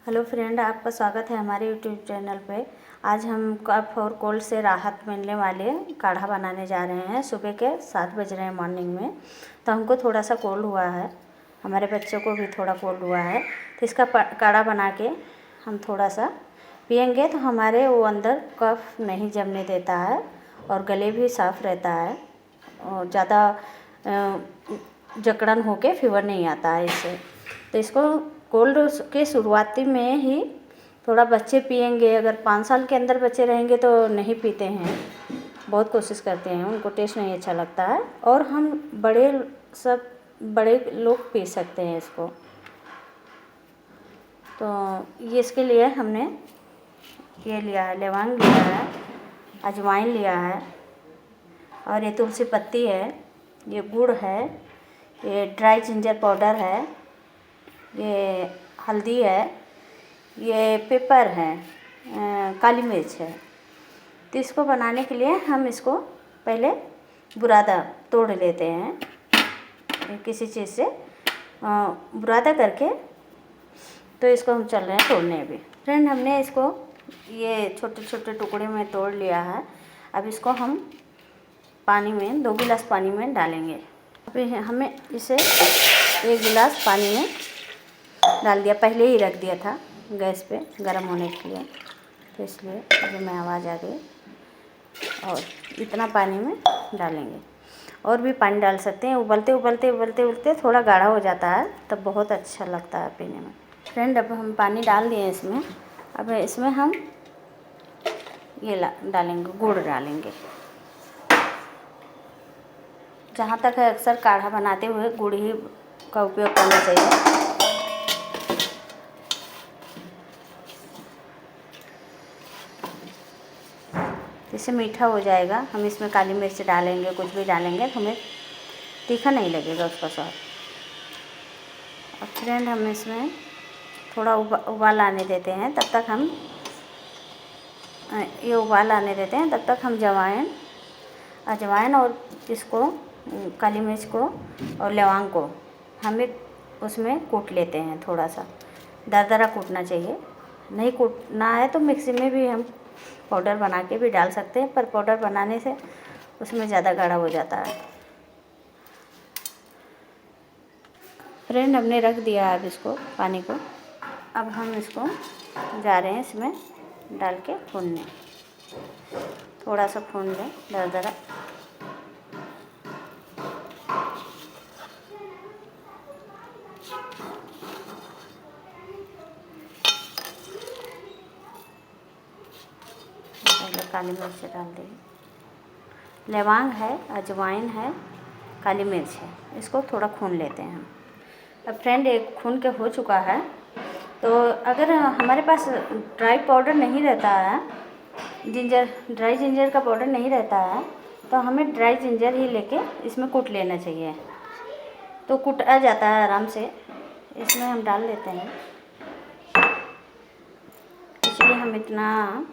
Hello friend, आपका स्वागत है हमारे यूट्यूब चैनल पे। आज हम कफ और कोल्ड से राहत मिलने वाले काढ़ा बनाने जा रहे हैं। सुबह के 7 बज रहे हैं मॉर्निंग में। तो हमको थोड़ा सा कोल्ड हुआ है, हमारे बच्चों को भी थोड़ा कोल्ड हुआ है। तो इसका काढ़ा बना के हम थोड़ा सा पियेंगे तो हमारे वो अंदर कफ नहीं जमने देता है और गले भी साफ़ रहता है और ज़्यादा जकड़न होके फीवर नहीं आता है इससे। तो इसको कोल्ड के शुरुआती में ही थोड़ा बच्चे पियेंगे। अगर 5 साल के अंदर बच्चे रहेंगे तो नहीं पीते हैं, बहुत कोशिश करते हैं, उनको टेस्ट नहीं अच्छा लगता है। और हम बड़े लोग पी सकते हैं इसको। तो ये इसके लिए हमने ये लिया है, लौंग लिया है, अजवाइन लिया है और ये तुलसी पत्ती है, ये गुड़ है, ये ड्राई जिंजर पाउडर है, ये हल्दी है, ये पेपर है, काली मिर्च है। तो इसको बनाने के लिए हम इसको पहले बुरादा तोड़ लेते हैं किसी चीज़ से, बुरादा करके। तो इसको हम चल रहे हैं तोड़ने अभी। फ्रेंड, हमने इसको ये छोटे छोटे टुकड़े में तोड़ लिया है। अब इसको हम पानी में 2 गिलास पानी में डालेंगे। अभी हमें इसे 1 गिलास पानी में डाल दिया, पहले ही रख दिया था गैस पे गर्म होने के लिए, तो इसलिए अभी मैं आवाज़ आ गई। और इतना पानी में डालेंगे, और भी पानी डाल सकते हैं। उबलते उबलते उबलते उबलते थोड़ा गाढ़ा हो जाता है तब बहुत अच्छा लगता है पीने में। फ्रेंड, अब हम पानी डाल दिए इसमें। अब इसमें हम ये डालेंगे, गुड़ डालेंगे। जहाँ तक है अक्सर काढ़ा बनाते हुए गुड़ ही का उपयोग करना चाहिए। इससे मीठा हो जाएगा। हम इसमें काली मिर्च डालेंगे, कुछ भी डालेंगे तो हमें तीखा नहीं लगेगा उसका स्वाद। और फ्रेंड, हम इसमें थोड़ा उबाल आने देते हैं। तब तक हम ये उबाल आने देते हैं, तब तक हम अजवाइन और इसको काली मिर्च को और लौंग को हमें उसमें कूट लेते हैं। थोड़ा सा दरदरा कूटना चाहिए, नहीं कूटना है तो मिक्सी में भी हम पाउडर बना के भी डाल सकते हैं, पर पाउडर बनाने से उसमें ज़्यादा गाढ़ा हो जाता है। फ्रेंड, हमने रख दिया अब इसको पानी को। अब हम इसको जा रहे हैं इसमें डाल के भूनने। थोड़ा सा भून लें दरदरा। काली मिर्च डाल देंगे, लौंग है, अजवाइन है, काली मिर्च है। इसको थोड़ा भून लेते हैं हम। अब फ्रेंड, एक भून के हो चुका है। तो अगर हमारे पास ड्राई पाउडर नहीं रहता है, ड्राई जिंजर का पाउडर नहीं रहता है, तो हमें ड्राई जिंजर ही लेके इसमें कूट लेना चाहिए। तो कूट आ जाता है आराम से। इसमें हम डाल देते हैं, इसलिए हम इतना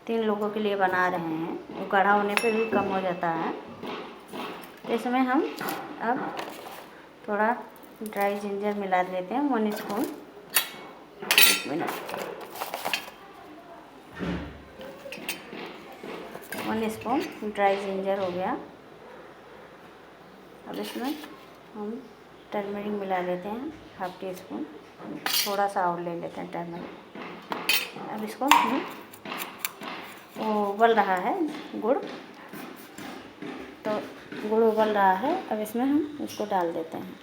3 लोगों के लिए बना रहे हैं। वो गाढ़ा होने पे भी कम हो जाता है। तो इसमें हम अब थोड़ा ड्राई जिंजर मिला लेते हैं, 1 spoon. 1 minute, 1 spoon dry ginger हो गया। अब इसमें हम टर्मरिक मिला लेते हैं, 1/2 टीस्पून। थोड़ा सा और ले लेते हैं टर्मरिक। अब इसको हम वो उबल रहा है गुड़, तो गुड़ उबल रहा है। अब इसमें हम इसको डाल देते हैं।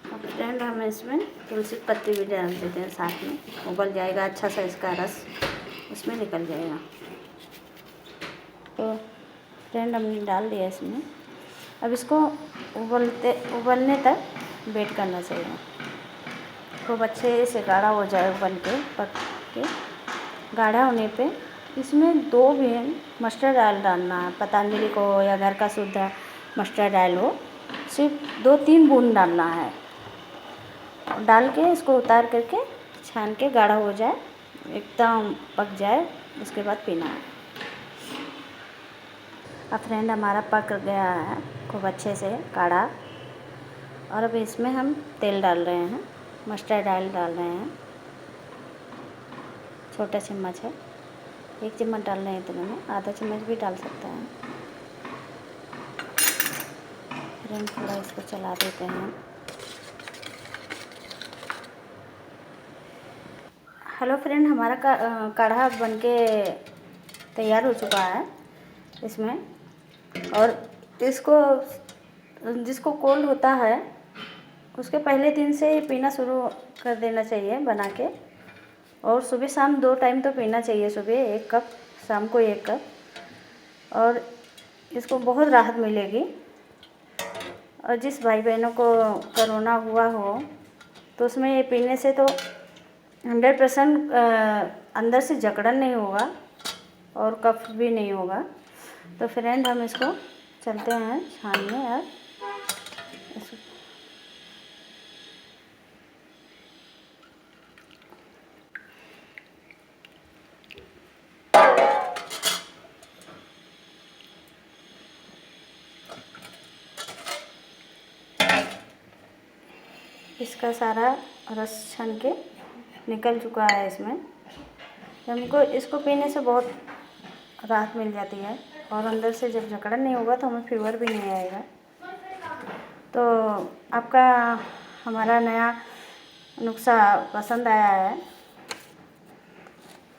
अब फ्रेंड, हम इसमें तुलसी पत्ती भी डाल देते हैं साथ में। उबल जाएगा, अच्छा सा इसका रस उसमें निकल जाएगा। तो फ्रेंड, हमने डाल दिया इसमें। अब इसको उबलने तक वेट करना चाहिए। खूब अच्छे से गाढ़ा हो जाए, उबल के पक के। गाढ़ा होने पे इसमें 2 भी मस्टर्ड ऑयल डालना है, पतंजलि को या घर का शुद्ध मस्टर्ड ऑयल हो, सिर्फ 2-3 बूंद डालना है। डाल के इसको उतार करके छान के गाढ़ा हो जाए, एकदम पक जाए, उसके बाद पीना है। अब फ्रेंड हमारा पक गया है खूब अच्छे से काढ़ा। और अब इसमें हम तेल डाल रहे हैं, मस्टर्ड ऑयल डाल रहे हैं, छोटा चम्मच है, 1 चम्मच डाल रहे हैं इतने में, आधा चम्मच भी डाल सकते हैं। फ्रेंड थोड़ा इसको चला देते हैं। हेलो फ्रेंड, हमारा काढ़ा बनके तैयार हो चुका है इसमें। और इसको जिसको कोल्ड होता है उसके पहले दिन से ही पीना शुरू कर देना चाहिए बना के। और सुबह शाम 2 टाइम तो पीना चाहिए, सुबह 1 कप, शाम को 1 कप। और इसको बहुत राहत मिलेगी। और जिस भाई बहनों को कोरोना हुआ हो तो उसमें ये पीने से तो 100% अंदर से जकड़न नहीं होगा और कफ भी नहीं होगा। तो फ्रेंड हम इसको चलते हैं छानने। और इसका सारा रस छन के निकल चुका है इसमें। हमको इसको पीने से बहुत राहत मिल जाती है और अंदर से जब जकड़न नहीं होगा तो हमें फीवर भी नहीं आएगा। तो आपका हमारा नया नुस्खा पसंद आया है,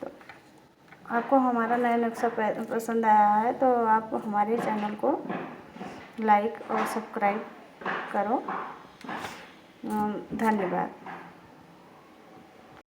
तो आपको हमारा नया नुस्खा पसंद आया है तो आप हमारे चैनल को लाइक और सब्सक्राइब करो। धन्यवाद।